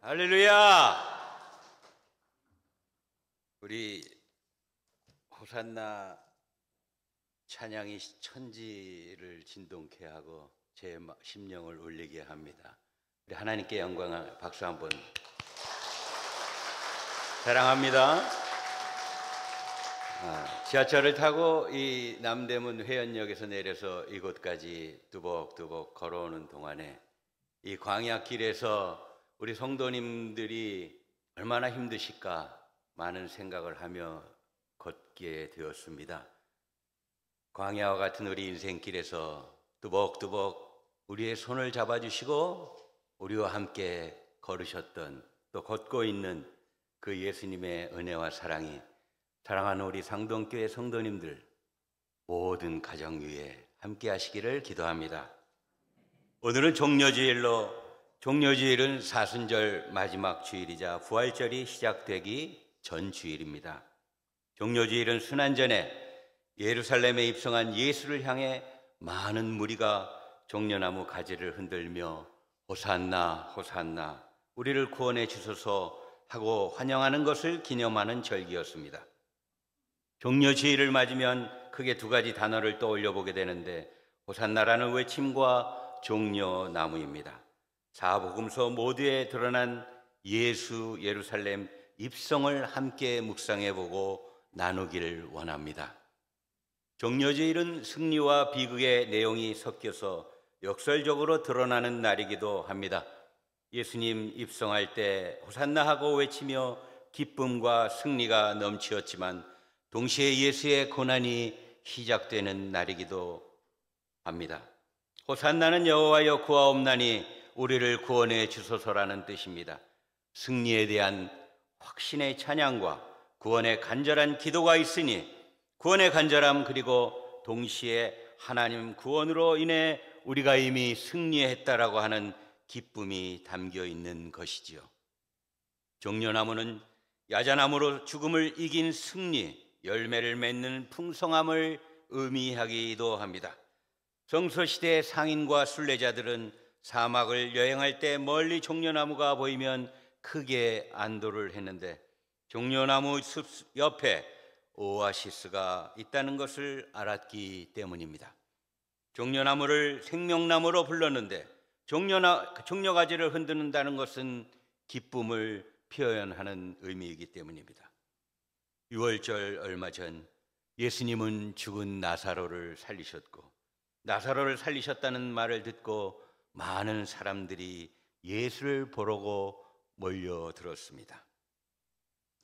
할렐루야! 우리 호산나 찬양이 천지를 진동케 하고 제 심령을 울리게 합니다. 우리 하나님께 영광을 박수 한번. 사랑합니다. 지하철을 타고 이 남대문 회원역에서 내려서 이곳까지 뚜벅뚜벅 걸어오는 동안에 이 광야길에서 우리 성도님들이 얼마나 힘드실까 많은 생각을 하며 걷게 되었습니다. 광야와 같은 우리 인생길에서 뚜벅뚜벅 우리의 손을 잡아주시고 우리와 함께 걸으셨던, 또 걷고 있는 그 예수님의 은혜와 사랑이 사랑하는 우리 상동교회 성도님들 모든 가정 위에 함께 하시기를 기도합니다. 오늘은 종려주일은 사순절 마지막 주일이자 부활절이 시작되기 전 주일입니다. 종려주일은 순환전에 예루살렘에 입성한 예수를 향해 많은 무리가 종려나무 가지를 흔들며 호산나 호산나 우리를 구원해 주소서 하고 환영하는 것을 기념하는 절기였습니다. 종려주일을 맞으면 크게 두 가지 단어를 떠올려 보게 되는데 호산나라는 외침과 종려나무입니다. 사복음서 모두에 드러난 예수 예루살렘 입성을 함께 묵상해 보고 나누기를 원합니다. 종려주일은 승리와 비극의 내용이 섞여서 역설적으로 드러나는 날이기도 합니다. 예수님 입성할 때 호산나 하고 외치며 기쁨과 승리가 넘치었지만 동시에 예수의 고난이 시작되는 날이기도 합니다. 호산나는 여호와여 구하옵나니 우리를 구원해 주소서라는 뜻입니다. 승리에 대한 확신의 찬양과 구원의 간절한 기도가 있으니 구원의 간절함 그리고 동시에 하나님 구원으로 인해 우리가 이미 승리했다라고 하는 기쁨이 담겨 있는 것이지요. 종려나무는 야자나무로 죽음을 이긴 승리, 열매를 맺는 풍성함을 의미하기도 합니다. 성서시대의 상인과 순례자들은 사막을 여행할 때 멀리 종려나무가 보이면 크게 안도를 했는데 종려나무 숲 옆에 오아시스가 있다는 것을 알았기 때문입니다. 종려나무를 생명나무로 불렀는데 종려가지를 흔드는다는 것은 기쁨을 표현하는 의미이기 때문입니다. 6월절 얼마 전 예수님은 죽은 나사로를 살리셨고 나사로를 살리셨다는 말을 듣고 많은 사람들이 예수를 보러고 몰려들었습니다.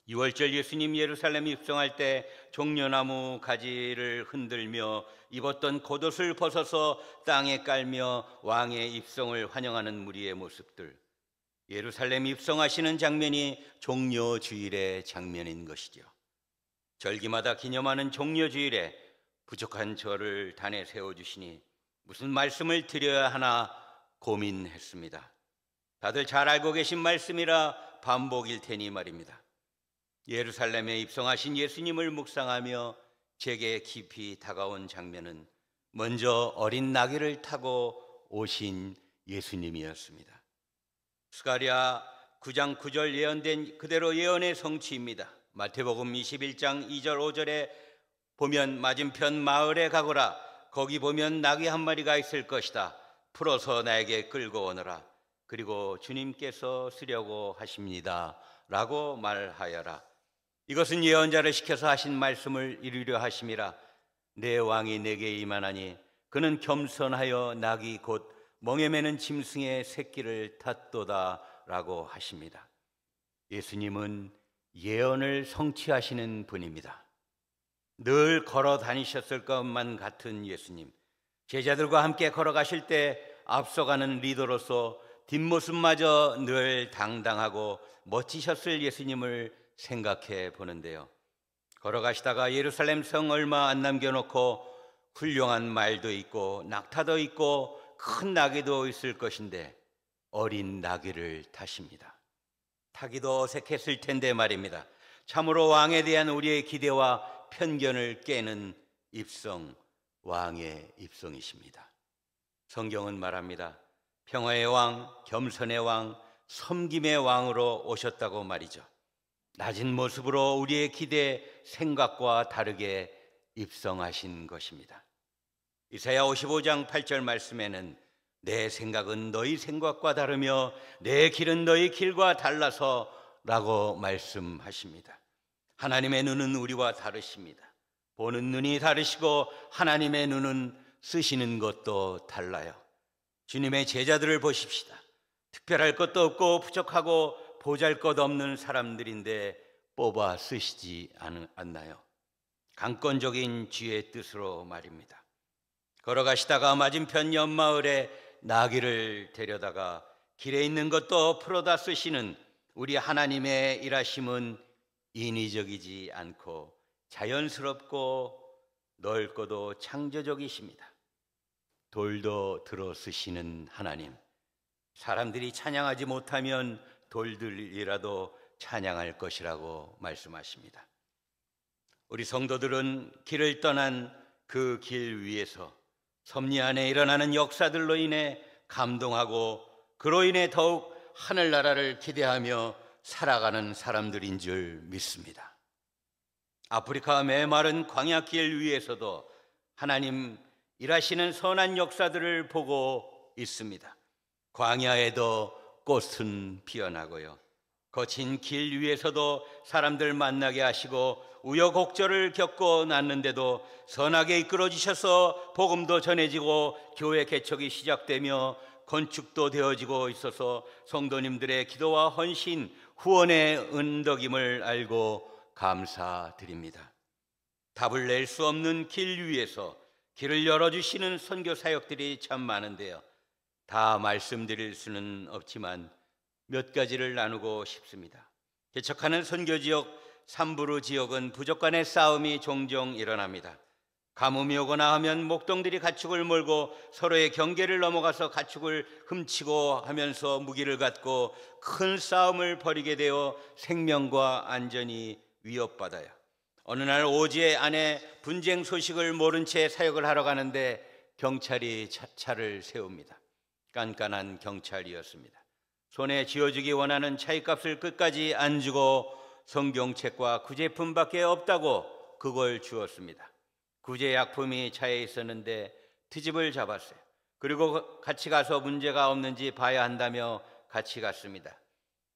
6월절 예수님 예루살렘 입성할 때 종려나무 가지를 흔들며 입었던 겉옷을 벗어서 땅에 깔며 왕의 입성을 환영하는 무리의 모습들, 예루살렘 입성하시는 장면이 종려주일의 장면인 것이죠. 절기마다 기념하는 종려주일에 부족한 저를 단에 세워주시니 무슨 말씀을 드려야 하나 고민했습니다. 다들 잘 알고 계신 말씀이라 반복일 테니 말입니다. 예루살렘에 입성하신 예수님을 묵상하며 제게 깊이 다가온 장면은 먼저 어린 나귀를 타고 오신 예수님이었습니다. 스가랴 9장 9절 예언된 그대로 예언의 성취입니다. 마태복음 21장 2절 5절에 보면 맞은편 마을에 가거라. 거기 보면 나귀 한 마리가 있을 것이다. 풀어서 나에게 끌고 오너라. 그리고 주님께서 쓰려고 하십니다 라고 말하여라. 이것은 예언자를 시켜서 하신 말씀을 이루려 하심이라. 내 왕이 내게 임하나니 그는 겸손하여 나귀 곧 멍에 매는 짐승의 새끼를 탔도다 라고 하십니다. 예수님은 예언을 성취하시는 분입니다. 늘 걸어 다니셨을 것만 같은 예수님, 제자들과 함께 걸어가실 때 앞서가는 리더로서 뒷모습마저 늘 당당하고 멋지셨을 예수님을 생각해 보는데요. 걸어가시다가 예루살렘 성 얼마 안 남겨놓고 훌륭한 말도 있고 낙타도 있고 큰 나귀도 있을 것인데 어린 나귀를 타십니다. 타기도 어색했을 텐데 말입니다. 참으로 왕에 대한 우리의 기대와 편견을 깨는 입성, 왕의 입성이십니다. 성경은 말합니다. 평화의 왕, 겸손의 왕, 섬김의 왕으로 오셨다고 말이죠. 낮은 모습으로 우리의 기대, 생각과 다르게 입성하신 것입니다. 이사야 55장 8절 말씀에는 내 생각은 너희 생각과 다르며 내 길은 너희 길과 달라서 라고 말씀하십니다. 하나님의 눈은 우리와 다르십니다. 보는 눈이 다르시고 하나님의 눈은 쓰시는 것도 달라요. 주님의 제자들을 보십시다. 특별할 것도 없고 부족하고 보잘것없는 사람들인데 뽑아 쓰시지 않나요? 강권적인 주의 뜻으로 말입니다. 걸어가시다가 맞은편 옆마을에 나귀를 데려다가 길에 있는 것도 풀어다 쓰시는 우리 하나님의 일하심은 인위적이지 않고 자연스럽고 넓고도 창조적이십니다. 돌도 들어 쓰시는 하나님, 사람들이 찬양하지 못하면 돌들이라도 찬양할 것이라고 말씀하십니다. 우리 성도들은 길을 떠난 그 길 위에서 섭리 안에 일어나는 역사들로 인해 감동하고 그로 인해 더욱 하늘나라를 기대하며 살아가는 사람들인 줄 믿습니다. 아프리카 메마른 광야길 위에서도 하나님 일하시는 선한 역사들을 보고 있습니다. 광야에도 꽃은 피어나고요, 거친 길 위에서도 사람들 만나게 하시고 우여곡절을 겪고 났는데도 선하게 이끌어 주셔서 복음도 전해지고 교회 개척이 시작되며 건축도 되어지고 있어서 성도님들의 기도와 헌신, 후원의 은덕임을 알고 감사드립니다. 답을 낼 수 없는 길 위에서 길을 열어주시는 선교 사역들이 참 많은데요, 다 말씀드릴 수는 없지만 몇 가지를 나누고 싶습니다. 개척하는 선교지역 삼부르 지역은 부족 간의 싸움이 종종 일어납니다. 가뭄이 오거나 하면 목동들이 가축을 몰고 서로의 경계를 넘어가서 가축을 훔치고 하면서 무기를 갖고 큰 싸움을 벌이게 되어 생명과 안전이 위협받아요. 어느 날 오지의 아내 분쟁 소식을 모른 채 사역을 하러 가는데 경찰이 차를 세웁니다. 깐깐한 경찰이었습니다. 손에 쥐어주기 원하는 차이값을 끝까지 안 주고 성경책과 구제품밖에 없다고 그걸 주었습니다. 구제약품이 차에 있었는데 트집을 잡았어요. 그리고 같이 가서 문제가 없는지 봐야 한다며 같이 갔습니다.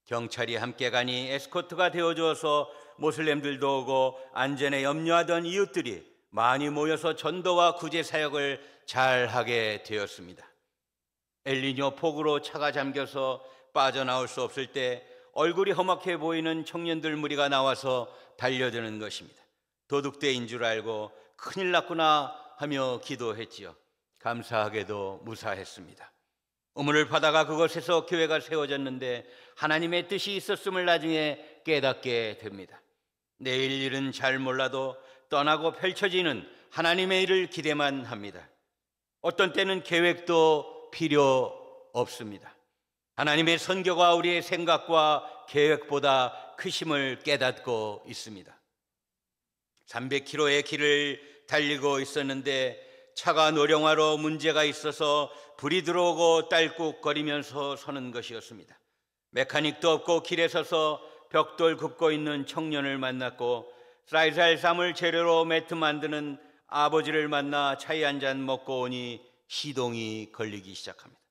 경찰이 함께 가니 에스코트가 되어주어서 모슬렘들도 오고 안전에 염려하던 이웃들이 많이 모여서 전도와 구제 사역을 잘 하게 되었습니다. 엘니뇨 폭우로 차가 잠겨서 빠져나올 수 없을 때 얼굴이 험악해 보이는 청년들 무리가 나와서 달려드는 것입니다. 도둑대인 줄 알고 큰일 났구나 하며 기도했지요. 감사하게도 무사했습니다. 우물을 파다가 그곳에서 교회가 세워졌는데 하나님의 뜻이 있었음을 나중에 깨닫게 됩니다. 내일 일은 잘 몰라도 떠나고 펼쳐지는 하나님의 일을 기대만 합니다. 어떤 때는 계획도 필요 없습니다. 하나님의 선교가 우리의 생각과 계획보다 크심을 깨닫고 있습니다. 300km의 길을 달리고 있었는데 차가 노령화로 문제가 있어서 불이 들어오고 딸꾹거리면서 서는 것이었습니다. 메카닉도 없고 길에 서서 벽돌 굽고 있는 청년을 만났고 쌀쌀 쌈을 재료로 매트 만드는 아버지를 만나 차에 한 잔 먹고 오니 시동이 걸리기 시작합니다.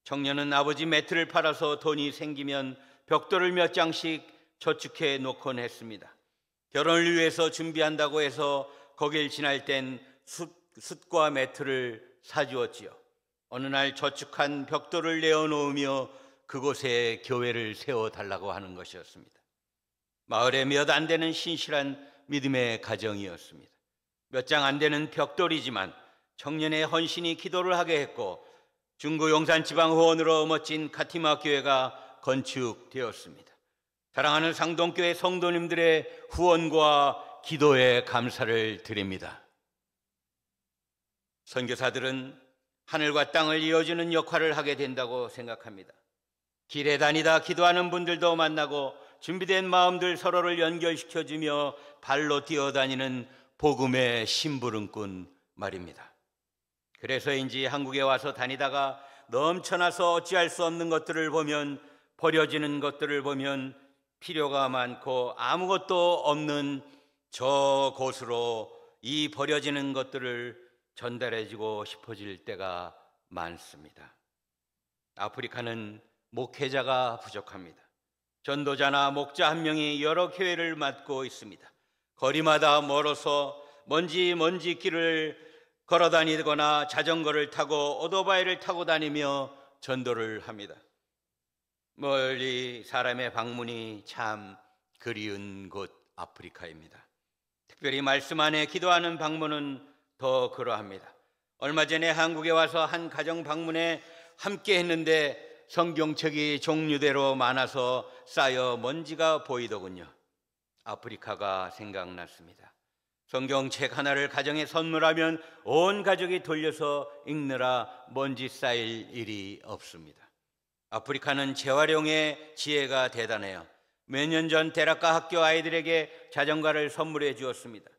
청년은 아버지 매트를 팔아서 돈이 생기면 벽돌을 몇 장씩 저축해 놓곤 했습니다. 결혼을 위해서 준비한다고 해서 거길 지날 땐 숯과 매트를 사주었지요. 어느 날 저축한 벽돌을 내어놓으며 그곳에 교회를 세워달라고 하는 것이었습니다. 마을에 몇 안 되는 신실한 믿음의 가정이었습니다. 몇 장 안 되는 벽돌이지만 청년의 헌신이 기도를 하게 했고 중구 용산 지방후원으로 멋진 카티마 교회가 건축되었습니다. 사랑하는 상동교회 성도님들의 후원과 기도에 감사를 드립니다. 선교사들은 하늘과 땅을 이어주는 역할을 하게 된다고 생각합니다. 길에 다니다 기도하는 분들도 만나고 준비된 마음들 서로를 연결시켜주며 발로 뛰어다니는 복음의 심부름꾼 말입니다. 그래서인지 한국에 와서 다니다가 넘쳐나서 어찌할 수 없는 것들을 보면 버려지는 것들을 보면 필요가 많고 아무것도 없는 저 곳으로 이 버려지는 것들을 전달해주고 싶어질 때가 많습니다. 아프리카는 목회자가 부족합니다. 전도자나 목자 한 명이 여러 교회를 맡고 있습니다. 거리마다 멀어서 먼지 길을 걸어 다니거나 자전거를 타고 오토바이를 타고 다니며 전도를 합니다. 멀리 사람의 방문이 참 그리운 곳 아프리카입니다. 특별히 말씀 안에 기도하는 방문은 더 그러합니다. 얼마 전에 한국에 와서 한 가정 방문에 함께 했는데 성경책이 종류대로 많아서 쌓여 먼지가 보이더군요. 아프리카가 생각났습니다. 성경책 하나를 가정에 선물하면 온 가족이 돌려서 읽느라 먼지 쌓일 일이 없습니다. 아프리카는 재활용의 지혜가 대단해요. 몇 년 전 대학가 학교 아이들에게 자전거를 선물해 주었습니다.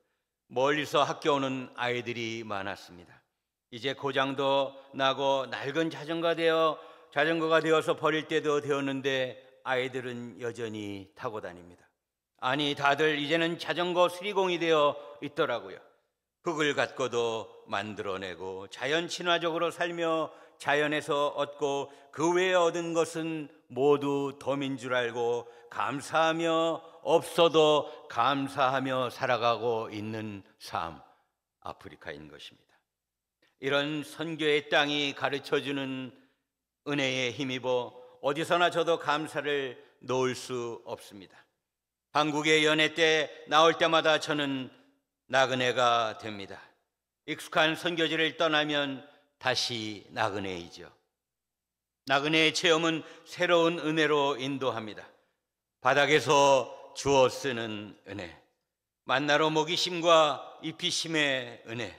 멀리서 학교 오는 아이들이 많았습니다. 이제 고장도 나고 낡은 자전거가 되어서 버릴 때도 되었는데 아이들은 여전히 타고 다닙니다. 아니, 다들 이제는 자전거 수리공이 되어 있더라고요. 흙을 갖고도 만들어내고 자연 친화적으로 살며 자연에서 얻고 그 외에 얻은 것은 모두 덤인 줄 알고 감사하며 없어도 감사하며 살아가고 있는 삶, 아프리카인 것입니다. 이런 선교의 땅이 가르쳐주는 은혜에 힘입어 어디서나 저도 감사를 놓을 수 없습니다. 한국의 연회 때 나올 때마다 저는 나그네가 됩니다. 익숙한 선교지를 떠나면 다시 나그네이죠. 나그네의 체험은 새로운 은혜로 인도합니다. 바닥에서 주워 쓰는 은혜, 만나러 모기심과 이피심의 은혜,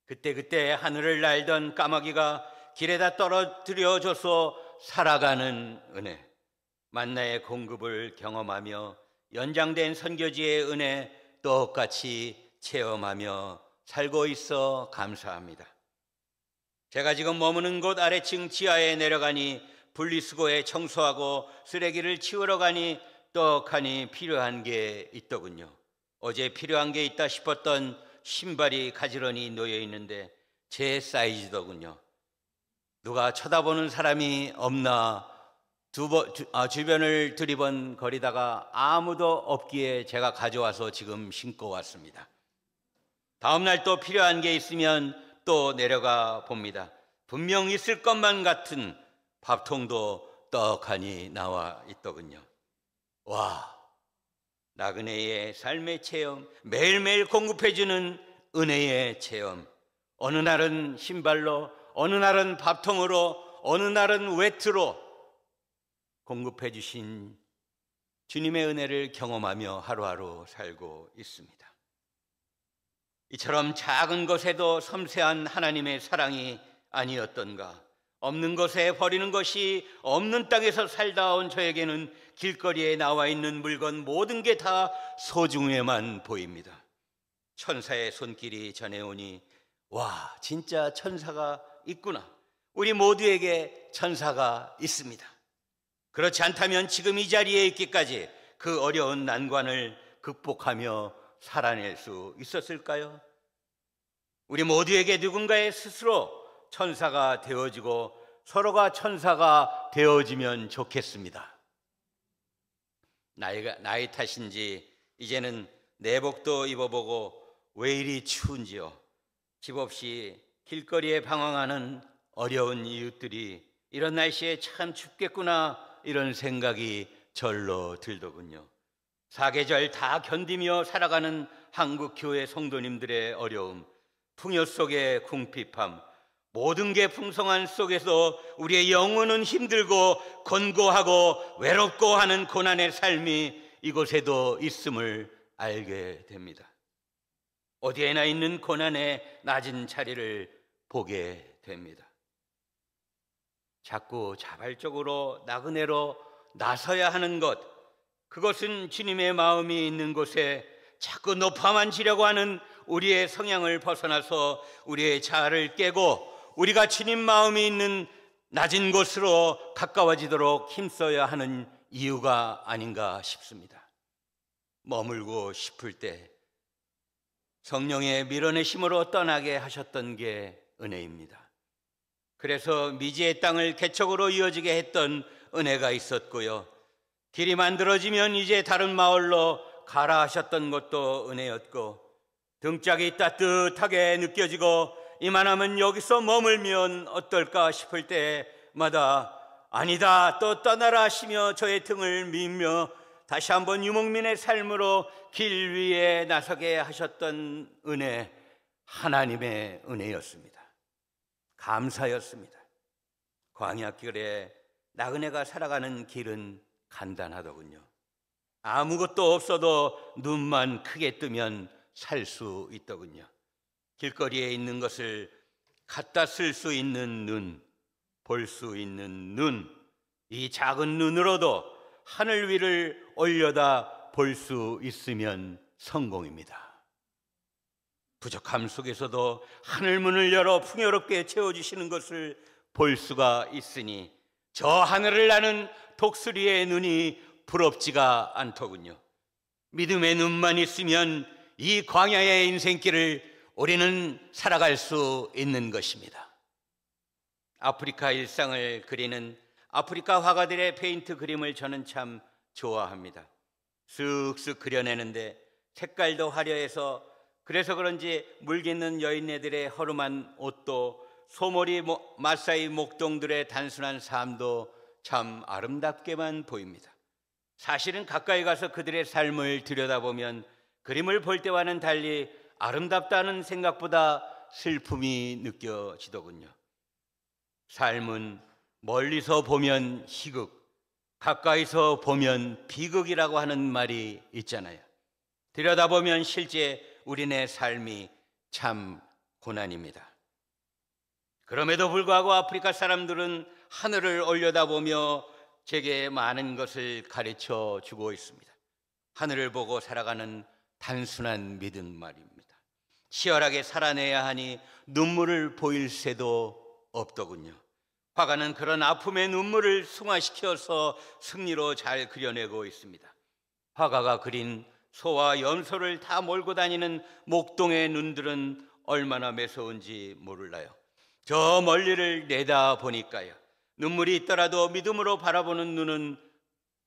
그때 하늘을 날던 까마귀가 길에다 떨어뜨려줘서 살아가는 은혜, 만나의 공급을 경험하며 연장된 선교지의 은혜 똑같이 체험하며 살고 있어 감사합니다. 제가 지금 머무는 곳 아래층 지하에 내려가니 분리수거에 청소하고 쓰레기를 치우러 가니 떡하니 필요한 게 있더군요. 어제 필요한 게 있다 싶었던 신발이 가지런히 놓여 있는데 제 사이즈더군요. 누가 쳐다보는 사람이 없나 주변을 두리번거리다가 아무도 없기에 제가 가져와서 지금 신고 왔습니다. 다음 날 또 필요한 게 있으면 또 내려가 봅니다. 분명 있을 것만 같은 밥통도 떡하니 나와 있더군요. 와, 나그네의 삶의 체험, 매일매일 공급해주는 은혜의 체험. 어느 날은 신발로, 어느 날은 밥통으로, 어느 날은 외투로 공급해 주신 주님의 은혜를 경험하며 하루하루 살고 있습니다. 이처럼 작은 것에도 섬세한 하나님의 사랑이 아니었던가. 없는 것에 버리는 것이 없는 땅에서 살다 온 저에게는 길거리에 나와 있는 물건 모든 게 다 소중해만 보입니다. 천사의 손길이 전해오니 와, 진짜 천사가 있구나. 우리 모두에게 천사가 있습니다. 그렇지 않다면 지금 이 자리에 있기까지 그 어려운 난관을 극복하며 살아낼 수 있었을까요? 우리 모두에게 누군가의 스스로 천사가 되어지고 서로가 천사가 되어지면 좋겠습니다. 나이 탓인지 이제는 내복도 입어보고 왜 이리 추운지요. 집 없이 길거리에 방황하는 어려운 이웃들이 이런 날씨에 참 춥겠구나, 이런 생각이 절로 들더군요. 사계절 다 견디며 살아가는 한국 교회 성도님들의 어려움, 풍요 속의 궁핍함, 모든 게 풍성한 속에서 우리의 영혼은 힘들고 곤고하고 외롭고 하는 고난의 삶이 이곳에도 있음을 알게 됩니다. 어디에나 있는 고난의 낮은 자리를 보게 됩니다. 자꾸 자발적으로 나그네로 나서야 하는 것, 그것은 주님의 마음이 있는 곳에 자꾸 높아만 지려고 하는 우리의 성향을 벗어나서 우리의 자아를 깨고 우리가 주님 마음이 있는 낮은 곳으로 가까워지도록 힘써야 하는 이유가 아닌가 싶습니다. 머물고 싶을 때 성령의 밀어내심으로 떠나게 하셨던 게 은혜입니다. 그래서 미지의 땅을 개척으로 이어지게 했던 은혜가 있었고요. 길이 만들어지면 이제 다른 마을로 가라 하셨던 것도 은혜였고, 등짝이 따뜻하게 느껴지고 이만하면 여기서 머물면 어떨까 싶을 때마다 아니다 또 떠나라 하시며 저의 등을 밀며 다시 한번 유목민의 삶으로 길 위에 나서게 하셨던 은혜, 하나님의 은혜였습니다. 감사였습니다. 광야길에 나그네가 살아가는 길은 간단하더군요. 아무것도 없어도 눈만 크게 뜨면 살 수 있더군요. 길거리에 있는 것을 갖다 쓸 수 있는 눈, 볼 수 있는 눈, 이 작은 눈으로도 하늘 위를 올려다 볼 수 있으면 성공입니다. 부족함 속에서도 하늘문을 열어 풍요롭게 채워주시는 것을 볼 수가 있으니 저 하늘을 나는 독수리의 눈이 부럽지가 않더군요. 믿음의 눈만 있으면 이 광야의 인생길을 우리는 살아갈 수 있는 것입니다. 아프리카 일상을 그리는 아프리카 화가들의 페인트 그림을 저는 참 좋아합니다. 쓱쓱 그려내는데 색깔도 화려해서 그래서 그런지 물깃는 여인네들의 허름한 옷도 소머리 마사이 목동들의 단순한 삶도 참 아름답게만 보입니다. 사실은 가까이 가서 그들의 삶을 들여다보면 그림을 볼 때와는 달리 아름답다는 생각보다 슬픔이 느껴지더군요. 삶은 멀리서 보면 희극, 가까이서 보면 비극이라고 하는 말이 있잖아요. 들여다보면 실제 우리네 삶이 참 고난입니다. 그럼에도 불구하고 아프리카 사람들은 하늘을 올려다보며 제게 많은 것을 가르쳐 주고 있습니다. 하늘을 보고 살아가는 단순한 믿음 말입니다. 치열하게 살아내야 하니 눈물을 보일 새도 없더군요. 화가는 그런 아픔의 눈물을 승화시켜서 승리로 잘 그려내고 있습니다. 화가가 그린 소와 염소를 다 몰고 다니는 목동의 눈들은 얼마나 매서운지 몰라요. 저 멀리를 내다보니까요, 눈물이 있더라도 믿음으로 바라보는 눈은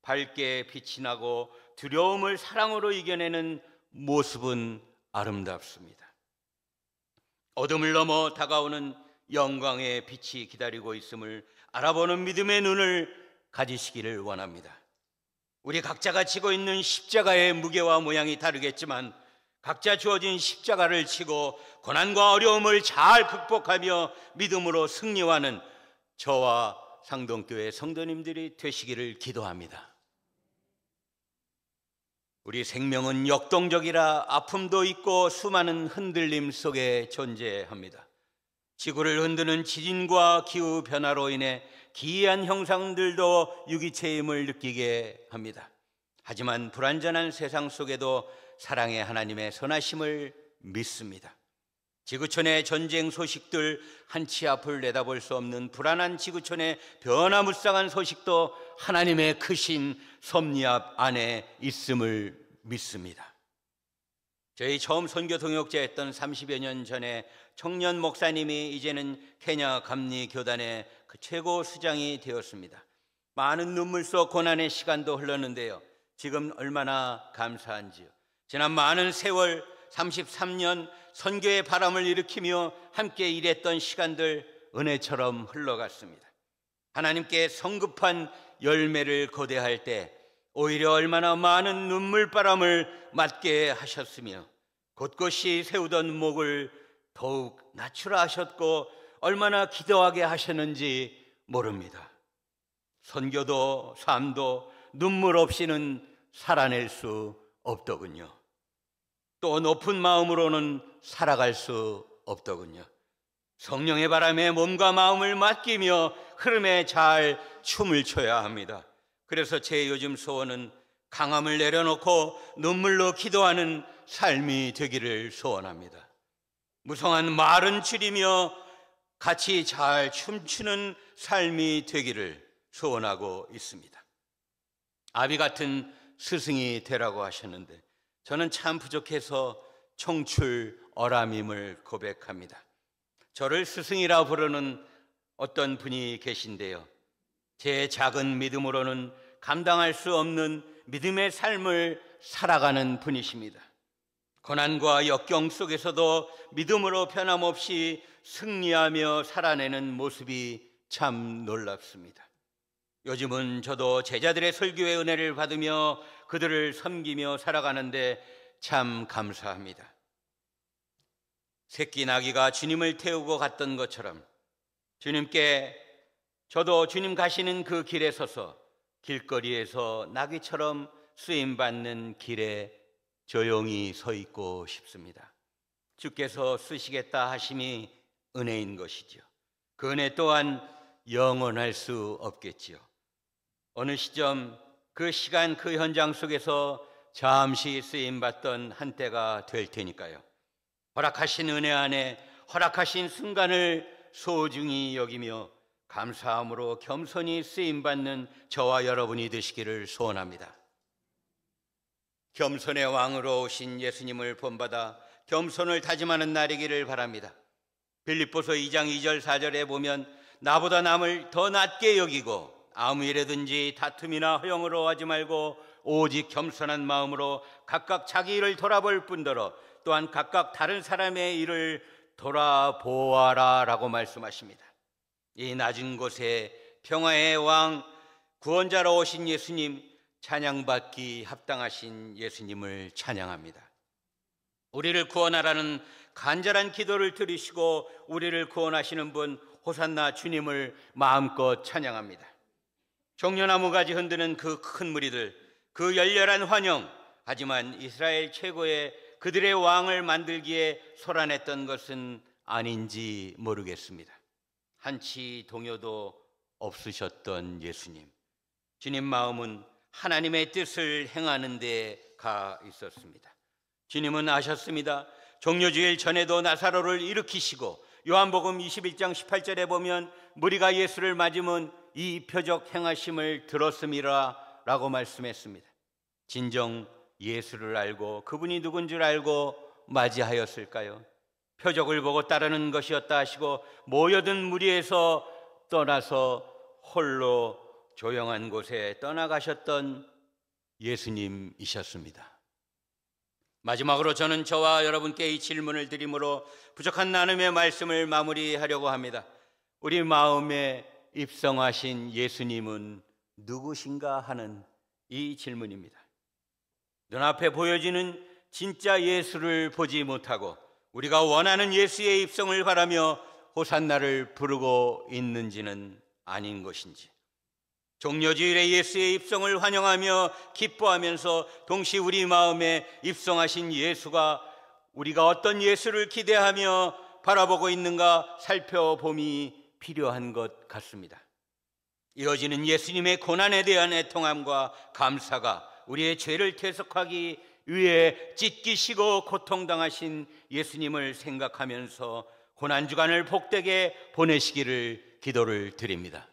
밝게 빛이 나고 두려움을 사랑으로 이겨내는 모습은 아름답습니다. 어둠을 넘어 다가오는 영광의 빛이 기다리고 있음을 알아보는 믿음의 눈을 가지시기를 원합니다. 우리 각자가 지고 있는 십자가의 무게와 모양이 다르겠지만 각자 주어진 십자가를 지고 고난과 어려움을 잘 극복하며 믿음으로 승리하는 저와 상동교회 성도님들이 되시기를 기도합니다. 우리 생명은 역동적이라 아픔도 있고 수많은 흔들림 속에 존재합니다. 지구를 흔드는 지진과 기후 변화로 인해 기이한 형상들도 유기체의 힘을 느끼게 합니다. 하지만 불완전한 세상 속에도 사랑의 하나님의 선하심을 믿습니다. 지구촌의 전쟁 소식들, 한치 앞을 내다볼 수 없는 불안한 지구촌의 변화무쌍한 소식도 하나님의 크신 섭리 앞 안에 있음을 믿습니다. 저희 처음 선교 동역자였던 30여 년 전에 청년 목사님이 이제는 케냐 감리 교단의 그 최고 수장이 되었습니다. 많은 눈물 속 고난의 시간도 흘렀는데요, 지금 얼마나 감사한지요. 지난 많은 세월 33년 선교의 바람을 일으키며 함께 일했던 시간들 은혜처럼 흘러갔습니다. 하나님께 성급한 열매를 거대할 때 오히려 얼마나 많은 눈물바람을 맞게 하셨으며 곳곳이 세우던 목을 더욱 낮추라 하셨고 얼마나 기도하게 하셨는지 모릅니다. 선교도 삶도 눈물 없이는 살아낼 수 없더군요. 또 높은 마음으로는 살아갈 수 없더군요. 성령의 바람에 몸과 마음을 맡기며 흐름에 잘 춤을 춰야 합니다. 그래서 제 요즘 소원은 강함을 내려놓고 눈물로 기도하는 삶이 되기를 소원합니다. 무성한 말은 줄이며 같이 잘 춤추는 삶이 되기를 소원하고 있습니다. 아비 같은 스승이 되라고 하셨는데 저는 참 부족해서 청출어람임을 고백합니다. 저를 스승이라 부르는 어떤 분이 계신데요, 제 작은 믿음으로는 감당할 수 없는 믿음의 삶을 살아가는 분이십니다. 고난과 역경 속에서도 믿음으로 변함없이 승리하며 살아내는 모습이 참 놀랍습니다. 요즘은 저도 제자들의 설교의 은혜를 받으며 그들을 섬기며 살아가는데 참 감사합니다. 새끼 나귀가 주님을 태우고 갔던 것처럼 주님께 저도 주님 가시는 그 길에 서서 길거리에서 나귀처럼 쓰임받는 길에 조용히 서 있고 싶습니다. 주께서 쓰시겠다 하심이 은혜인 것이죠. 그 은혜 또한 영원할 수 없겠지요. 어느 시점 그 시간 그 현장 속에서 잠시 쓰임받던 한때가 될 테니까요. 허락하신 은혜 안에 허락하신 순간을 소중히 여기며 감사함으로 겸손히 쓰임받는 저와 여러분이 되시기를 소원합니다. 겸손의 왕으로 오신 예수님을 본받아 겸손을 다짐하는 날이기를 바랍니다. 빌립보서 2장 2절 4절에 보면 나보다 남을 더 낮게 여기고 아무 일에든지 다툼이나 허영으로 하지 말고 오직 겸손한 마음으로 각각 자기 일을 돌아볼 뿐더러 또한 각각 다른 사람의 일을 돌아보아라 라고 말씀하십니다. 이 낮은 곳에 평화의 왕 구원자로 오신 예수님, 찬양받기 합당하신 예수님을 찬양합니다. 우리를 구원하라는 간절한 기도를 들으시고 우리를 구원하시는 분 호산나 주님을 마음껏 찬양합니다. 종려나무 가지 흔드는 그 큰 무리들, 그 열렬한 환영, 하지만 이스라엘 최고의 그들의 왕을 만들기에 소란했던 것은 아닌지 모르겠습니다. 한치 동요도 없으셨던 예수님, 주님 마음은 하나님의 뜻을 행하는 데 가 있었습니다. 주님은 아셨습니다. 종려주일 전에도 나사로를 일으키시고 요한복음 21장 18절에 보면 무리가 예수를 맞으면 이 표적 행하심을 들었음이라 라고 말씀했습니다. 진정 예수를 알고 그분이 누군 줄 알고 맞이하였을까요? 표적을 보고 따르는 것이었다 하시고 모여든 무리에서 떠나서 홀로 조용한 곳에 떠나가셨던 예수님이셨습니다. 마지막으로 저는 저와 여러분께 이 질문을 드림으로 부족한 나눔의 말씀을 마무리하려고 합니다. 우리 마음에 입성하신 예수님은 누구신가 하는 이 질문입니다. 눈앞에 보여지는 진짜 예수를 보지 못하고 우리가 원하는 예수의 입성을 바라며 호산나를 부르고 있는지는 아닌 것인지, 종려주일에 예수의 입성을 환영하며 기뻐하면서 동시에 우리 마음에 입성하신 예수가 우리가 어떤 예수를 기대하며 바라보고 있는가 살펴봄이 필요한 것 같습니다. 이어지는 예수님의 고난에 대한 애통함과 감사가 우리의 죄를 퇴속하기 위해 찢기시고 고통당하신 예수님을 생각하면서 고난주간을 복되게 보내시기를 기도를 드립니다.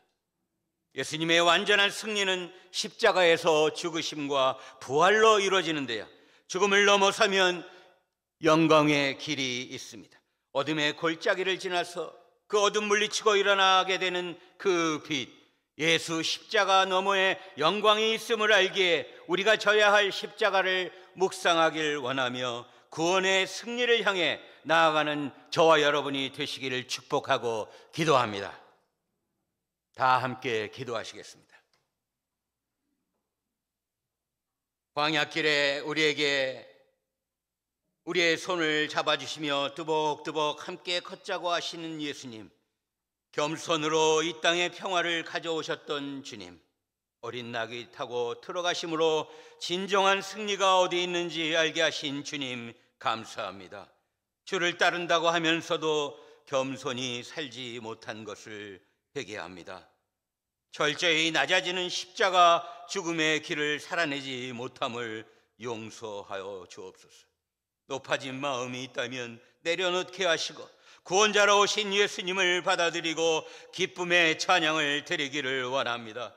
예수님의 완전한 승리는 십자가에서 죽으심과 부활로 이루어지는데요, 죽음을 넘어서면 영광의 길이 있습니다. 어둠의 골짜기를 지나서 그 어둠 물리치고 일어나게 되는 그 빛, 예수 십자가 너머에 영광이 있음을 알기에 우리가 져야 할 십자가를 묵상하길 원하며 구원의 승리를 향해 나아가는 저와 여러분이 되시기를 축복하고 기도합니다. 다 함께 기도하시겠습니다. 광야길에 우리에게 우리의 손을 잡아주시며 뚜벅뚜벅 함께 걷자고 하시는 예수님, 겸손으로 이 땅에 평화를 가져오셨던 주님, 어린 나귀 타고 들어가심으로 진정한 승리가 어디 있는지 알게 하신 주님 감사합니다. 주를 따른다고 하면서도 겸손히 살지 못한 것을 회개합니다. 철저히 낮아지는 십자가 죽음의 길을 살아내지 못함을 용서하여 주옵소서. 높아진 마음이 있다면 내려놓게 하시고 구원자로 오신 예수님을 받아들이고 기쁨의 찬양을 드리기를 원합니다.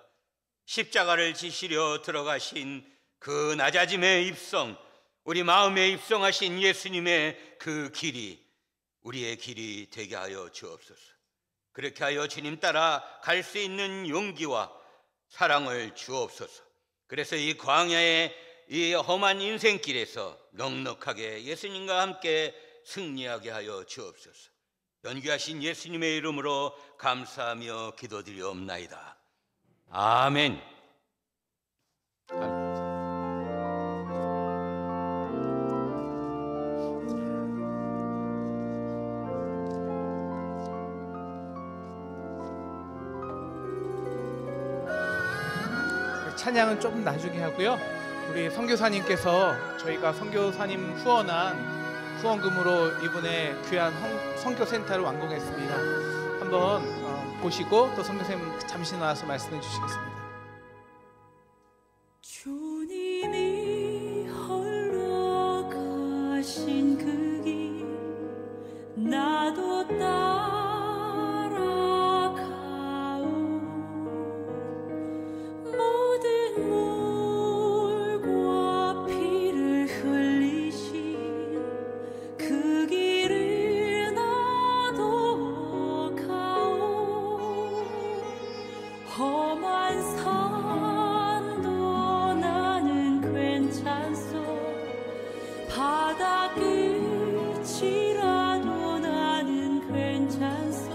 십자가를 지시려 들어가신 그 낮아짐의 입성, 우리 마음에 입성하신 예수님의 그 길이 우리의 길이 되게 하여 주옵소서. 그렇게 하여 주님 따라 갈 수 있는 용기와 사랑을 주옵소서. 그래서 이 광야의 이 험한 인생길에서 넉넉하게 예수님과 함께 승리하게 하여 주옵소서. 연기하신 예수님의 이름으로 감사하며 기도드리옵나이다. 아멘. 찬양은 조금 나중에 하고요. 우리 선교사님께서 저희가 선교사님 후원금으로 이번에 귀한 선교센터를 완공했습니다. 한번 보시고 또 선교사님 잠시 나와서 말씀해 주시겠습니다. 주님이 홀로 가신 그 길 나도 따라가오. 모든 물과 피를 흘리신 그 길을 나도 가오. 험한 산도 나는 괜찮소. 바다 끝이라도 나는 괜찮소.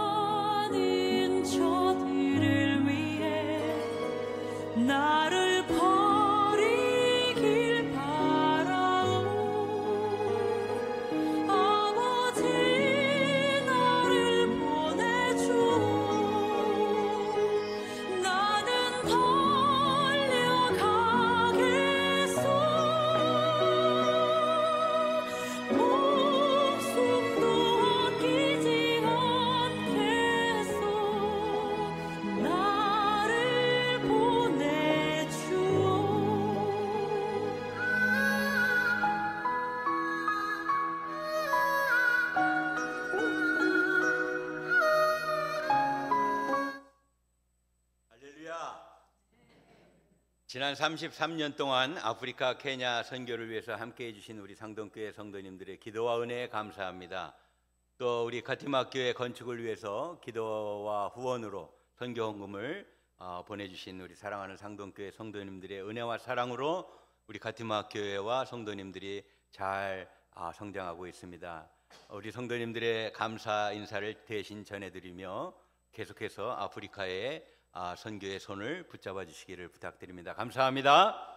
죽어가는 저들을 위해 나를 버리길 바라오. 아버지 나를 보내주오. 나는 달려가겠소. 목숨도 아끼지 않겠소. 나를 보내주오. 할렐루야. 지난 33년 동안 아프리카 케냐 선교를 위해서 함께해 주신 우리 상동교회 성도님들의 기도와 은혜에 감사합니다. 또 우리 가티막교회 건축을 위해서 기도와 후원으로 선교 헌금을 보내주신 우리 사랑하는 상동교회 성도님들의 은혜와 사랑으로 우리 가티막교회와 성도님들이 잘 성장하고 있습니다. 우리 성도님들의 감사 인사를 대신 전해드리며 계속해서 아프리카의 선교의 손을 붙잡아 주시기를 부탁드립니다. 감사합니다.